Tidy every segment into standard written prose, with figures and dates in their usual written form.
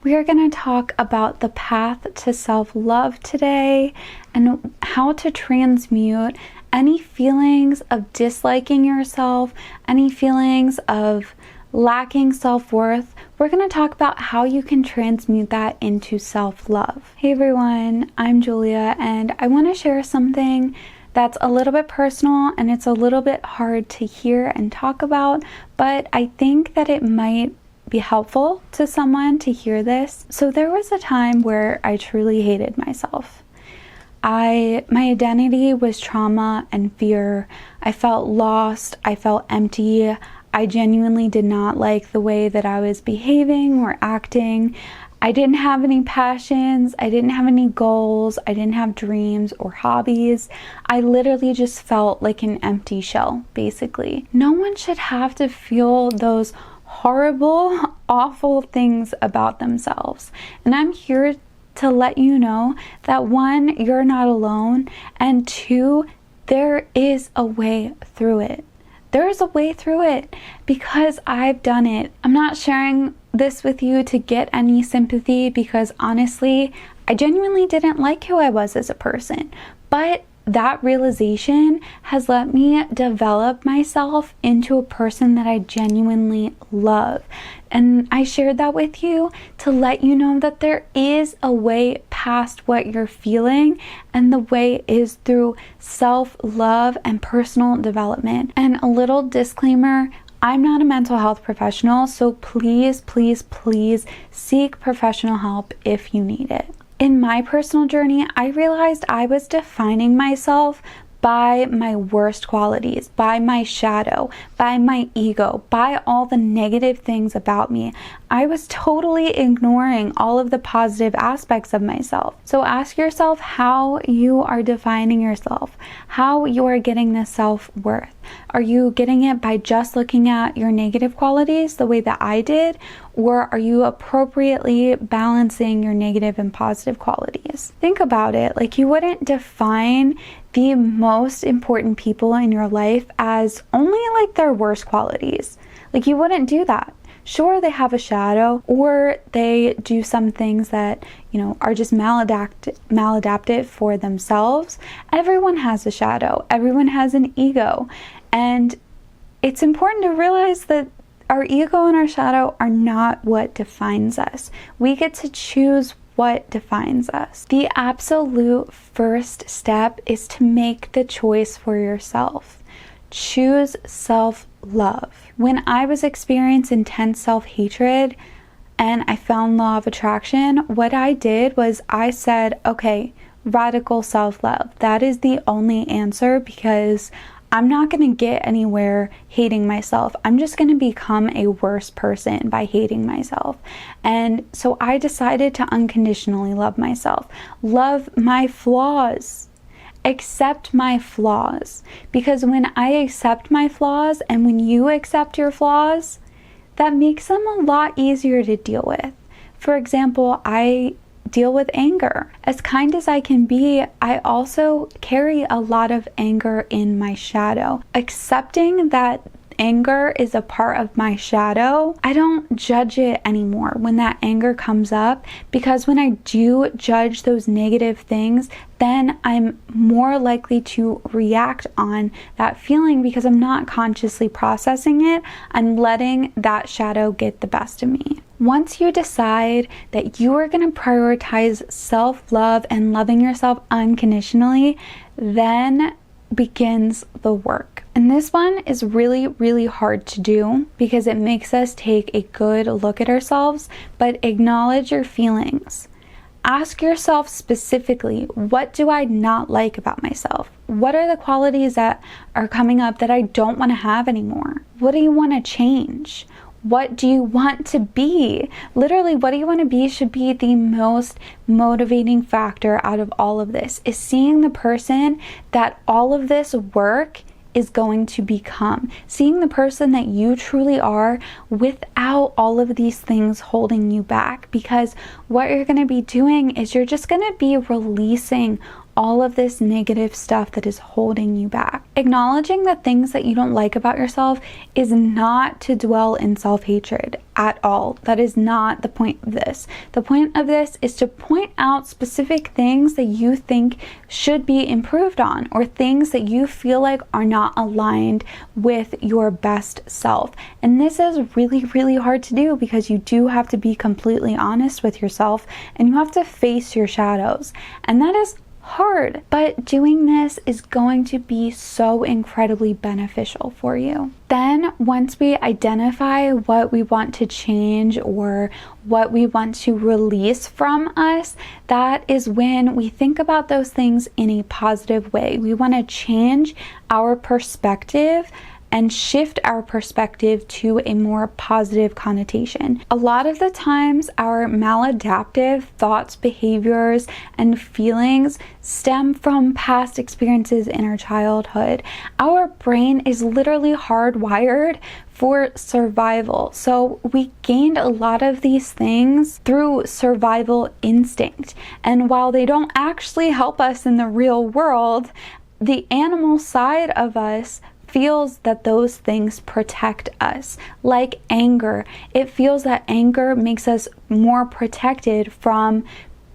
We are going to talk about the path to self-love today and how to transmute any feelings of disliking yourself, any feelings of lacking self-worth. We're going to talk about how you can transmute that into self-love. Hey everyone, I'm Julia and I want to share something that's a little bit personal and it's a little bit hard to hear and talk about, but I think that it might be helpful to someone to hear this. So there was a time where I truly hated myself. My identity was trauma and fear. I felt lost. I felt empty. I genuinely did not like the way that I was behaving or acting. I didn't have any passions. I didn't have any goals. I didn't have dreams or hobbies. I literally just felt like an empty shell, basically. No one should have to feel those horrible, awful things about themselves. And I'm here to let you know that one, you're not alone, and two, there is a way through it. There is a way through it because I've done it. I'm not sharing this with you to get any sympathy because honestly, I genuinely didn't like who I was as a person. But that realization has let me develop myself into a person that I genuinely love. And I shared that with you to let you know that there is a way past what you're feeling, and the way is through self-love and personal development. And a little disclaimer, I'm not a mental health professional, so please, please, please seek professional help if you need it. In my personal journey, I realized I was defining myself by my worst qualities, by my shadow, by my ego, by all the negative things about me. I was totally ignoring all of the positive aspects of myself. So ask yourself how you are defining yourself, how you are getting this self-worth. Are you getting it by just looking at your negative qualities the way that I did? Or are you appropriately balancing your negative and positive qualities? Think about it. Like, you wouldn't define the most important people in your life as only like their worst qualities. Like, you wouldn't do that. Sure, they have a shadow or they do some things that, are just maladaptive for themselves. Everyone has a shadow. Everyone has an ego. And it's important to realize that our ego and our shadow are not what defines us. We get to choose what defines us. The absolute first step is to make the choice for yourself. Choose self-love. When I was experiencing intense self-hatred and I found law of attraction, what I did was I said, okay, radical self-love. That is the only answer because I'm not going to get anywhere hating myself. I'm just going to become a worse person by hating myself. And so I decided to unconditionally love myself. Love my flaws. Accept my flaws. Because when I accept my flaws and when you accept your flaws, that makes them a lot easier to deal with. For example, I deal with anger. As kind as I can be, I also carry a lot of anger in my shadow. Accepting that anger is a part of my shadow, I don't judge it anymore when that anger comes up, because when I do judge those negative things, then I'm more likely to react on that feeling because I'm not consciously processing it. I'm letting that shadow get the best of me. Once you decide that you are going to prioritize self-love and loving yourself unconditionally, then begins the work. And this one is really, really hard to do because it makes us take a good look at ourselves, but acknowledge your feelings. Ask yourself specifically, what do I not like about myself? What are the qualities that are coming up that I don't want to have anymore? What do you want to change? What do you want to be? Literally, what do you want to be should be the most motivating factor out of all of this, is seeing the person that all of this work is going to become. Seeing the person that you truly are without all of these things holding you back. Because what you're going to be doing is you're just going to be releasing all of this negative stuff that is holding you back. Acknowledging the things that you don't like about yourself is not to dwell in self-hatred at all. That is not the point of this. The point of this is to point out specific things that you think should be improved on, or things that you feel like are not aligned with your best self. And this is really, really hard to do because you do have to be completely honest with yourself and you have to face your shadows. And that is hard, but doing this is going to be so incredibly beneficial for you. Then once we identify what we want to change or what we want to release from us, that is when we think about those things in a positive way. We want to change our perspective and shift our perspective to a more positive connotation. A lot of the times our maladaptive thoughts, behaviors, and feelings stem from past experiences in our childhood. Our brain is literally hardwired for survival. So we gained a lot of these things through survival instinct. And while they don't actually help us in the real world, the animal side of us feels that those things protect us. Like anger, it feels that anger makes us more protected from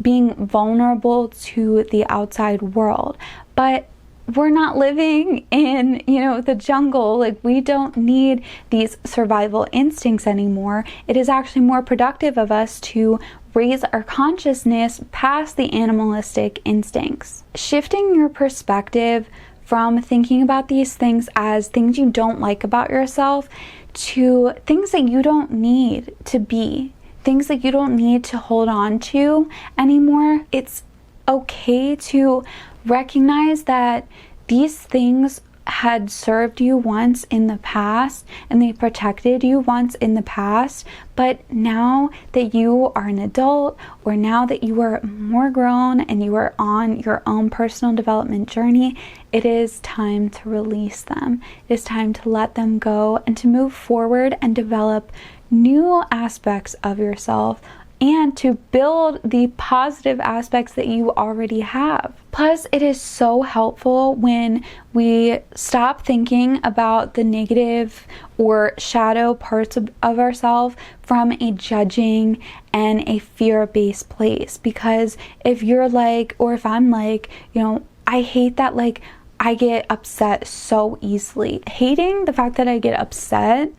being vulnerable to the outside world. But we're not living in, the jungle. Like, we don't need these survival instincts anymore. It is actually more productive of us to raise our consciousness past the animalistic instincts. Shifting your perspective from thinking about these things as things you don't like about yourself to things that you don't need to be, things that you don't need to hold on to anymore. It's okay to recognize that these things had served you once in the past and they protected you once in the past, but now that you are an adult, or now that you are more grown and you are on your own personal development journey, it is time to release them. It is time to let them go and to move forward and develop new aspects of yourself and to build the positive aspects that you already have. Plus, it is so helpful when we stop thinking about the negative or shadow parts of ourselves from a judging and a fear-based place. Because if you're like, or if I'm like, I hate that, I get upset so easily. Hating the fact that I get upset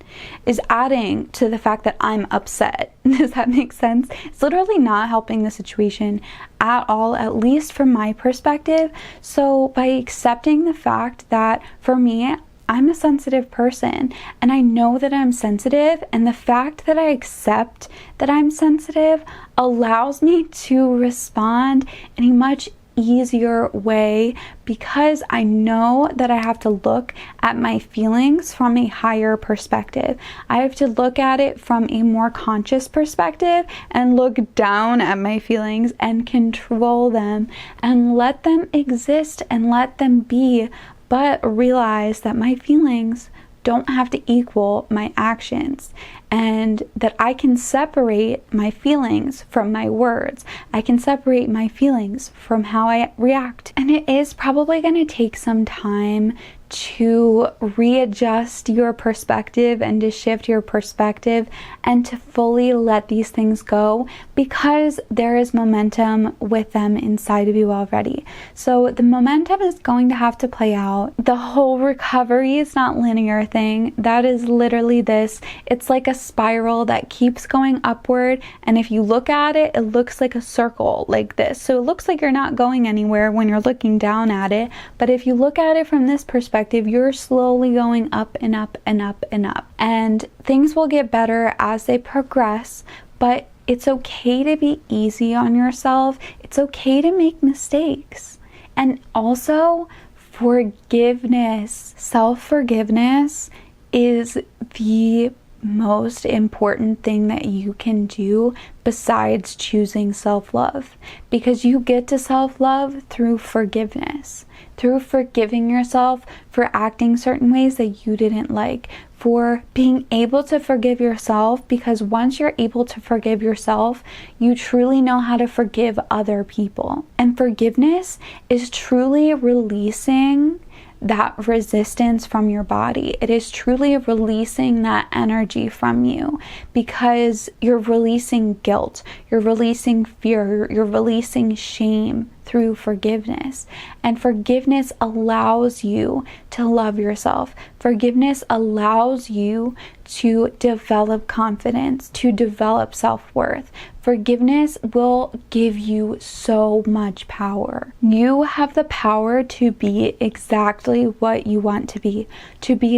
is adding to the fact that I'm upset. Does that make sense? It's literally not helping the situation at all, at least from my perspective. So by accepting the fact that, for me, I'm a sensitive person and I know that I'm sensitive, and the fact that I accept that I'm sensitive allows me to respond in a much easier way, because I know that I have to look at my feelings from a higher perspective. I have to look at it from a more conscious perspective and look down at my feelings and control them and let them exist and let them be, but realize that my feelings don't have to equal my actions, and that I can separate my feelings from my words. I can separate my feelings from how I react. And it is probably going to take some time to readjust your perspective and to shift your perspective and to fully let these things go, because there is momentum with them inside of you already. So the momentum is going to have to play out. The whole recovery is not linear thing. That is literally this. It's like a spiral that keeps going upward, and if you look at it, it looks like a circle like this. So it looks like you're not going anywhere when you're looking down at it, but if you look at it from this perspective, you're slowly going up and up and up and up. And things will get better as they progress, but it's okay to be easy on yourself. It's okay to make mistakes. And also, forgiveness. Self-forgiveness is the most important thing that you can do besides choosing self-love, because you get to self-love through forgiveness, through forgiving yourself for acting certain ways that you didn't like, for being able to forgive yourself, because once you're able to forgive yourself, you truly know how to forgive other people. And forgiveness is truly releasing that resistance from your body. It is truly releasing that energy from you, because you're releasing guilt, you're releasing fear, you're releasing shame through forgiveness. And forgiveness allows you to love yourself. Forgiveness allows you to develop confidence, to develop self-worth. Forgiveness will give you so much power. You have the power to be exactly what you want to be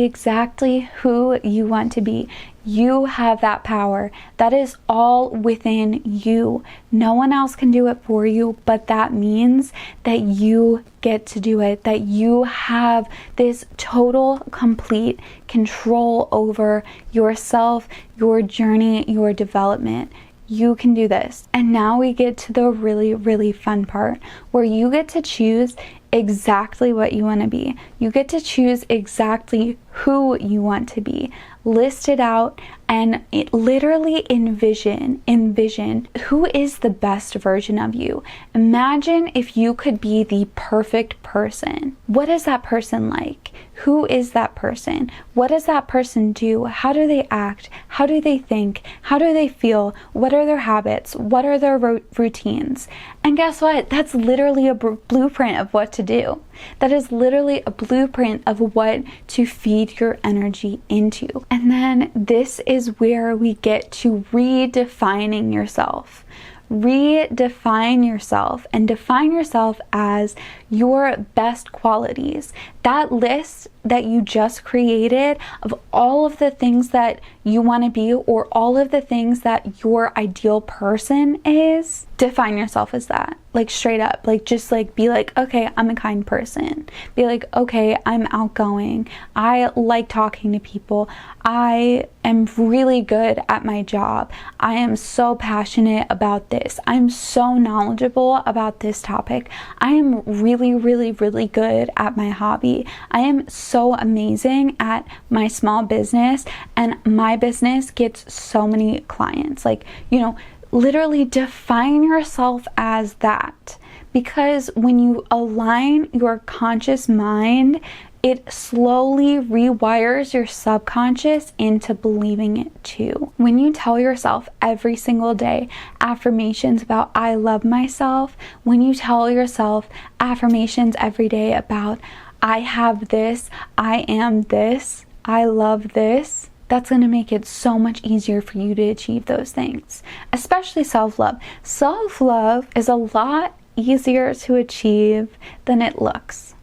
exactly who you want to be. You have that power. That is all within you. No one else can do it for you, but that means that you get to do it, that you have this total, complete control over yourself, your journey, your development. You can do this. And now we get to the really, really fun part, where you get to choose exactly what you want to be. You get to choose exactly who you want to be. List it out and literally envision who is the best version of you. Imagine if you could be the perfect person. What is that person like? Who is that person? What does that person do? How do they act? How do they think? How do they feel? What are their habits? What are their routines? And guess what? That's literally a blueprint of what to do. That is literally a blueprint of what to feed your energy into. And then this is where we get to redefining yourself. Redefine yourself and define yourself as your best qualities. That list that you just created of all of the things that you want to be, or all of the things that your ideal person is, define yourself as that. Like straight up, like just like be like, okay, I'm a kind person. Be like, okay, I'm outgoing. I like talking to people. I am really good at my job. I am so passionate about this. I'm so knowledgeable about this topic. I am really, really, really good at my hobby. I am so amazing at my small business, and my business gets so many clients. Like, you know, literally define yourself as that, because when you align your conscious mind, it slowly rewires your subconscious into believing it too. When you tell yourself every single day affirmations about I love myself, when you tell yourself affirmations every day about I have this, I am this, I love this, that's going to make it so much easier for you to achieve those things, especially self-love. Self-love is a lot easier to achieve than it looks,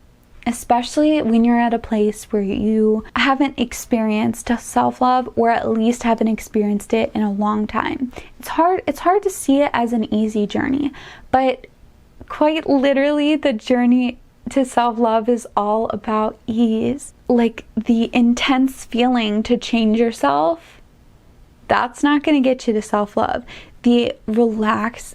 especially when you're at a place where you haven't experienced self-love, or at least haven't experienced it in a long time. It's hard to see it as an easy journey, but quite literally the journey to self-love is all about ease. Like the intense feeling to change yourself, that's not going to get you to self-love. The relaxing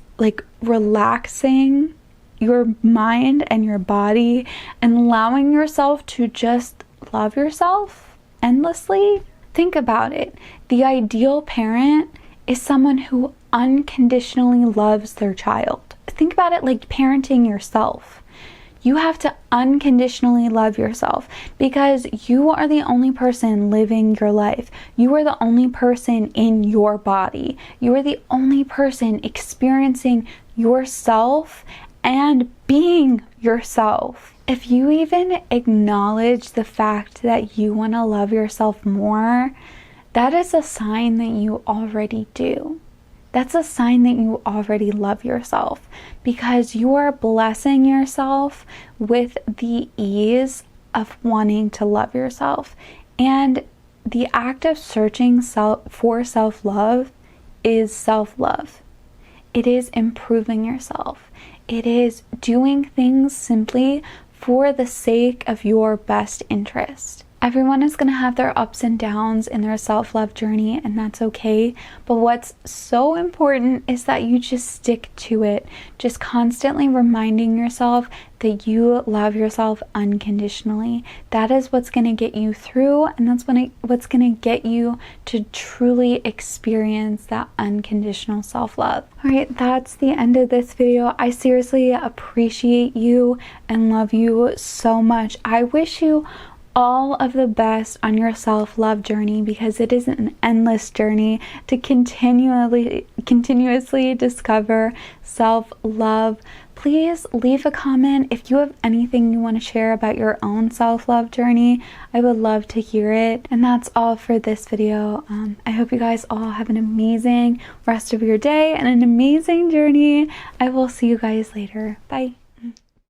your mind and your body and allowing yourself to just love yourself endlessly. Think about it. The ideal parent is someone who unconditionally loves their child. Think about it like parenting yourself. You have to unconditionally love yourself, because you are the only person living your life. You are the only person in your body. You are the only person experiencing yourself and being yourself. If you even acknowledge the fact that you want to love yourself more, that is a sign that you already do. That's a sign that you already love yourself, because you are blessing yourself with the ease of wanting to love yourself. And the act of searching for self-love is self-love. It is improving yourself. It is doing things simply for the sake of your best interest. Everyone is going to have their ups and downs in their self-love journey, and that's okay. But what's so important is that you just stick to it. Just constantly reminding yourself that you love yourself unconditionally. That is what's going to get you through, and that's what's going to get you to truly experience that unconditional self-love. All right, that's the end of this video. I seriously appreciate you and love you so much. I wish you all of the best on your self-love journey, because it is an endless journey to continuously discover self-love. Please leave a comment if you have anything you want to share about your own self-love journey. I would love to hear it. And that's all for this video. I hope you guys all have an amazing rest of your day and an amazing journey. I will see you guys later. Bye.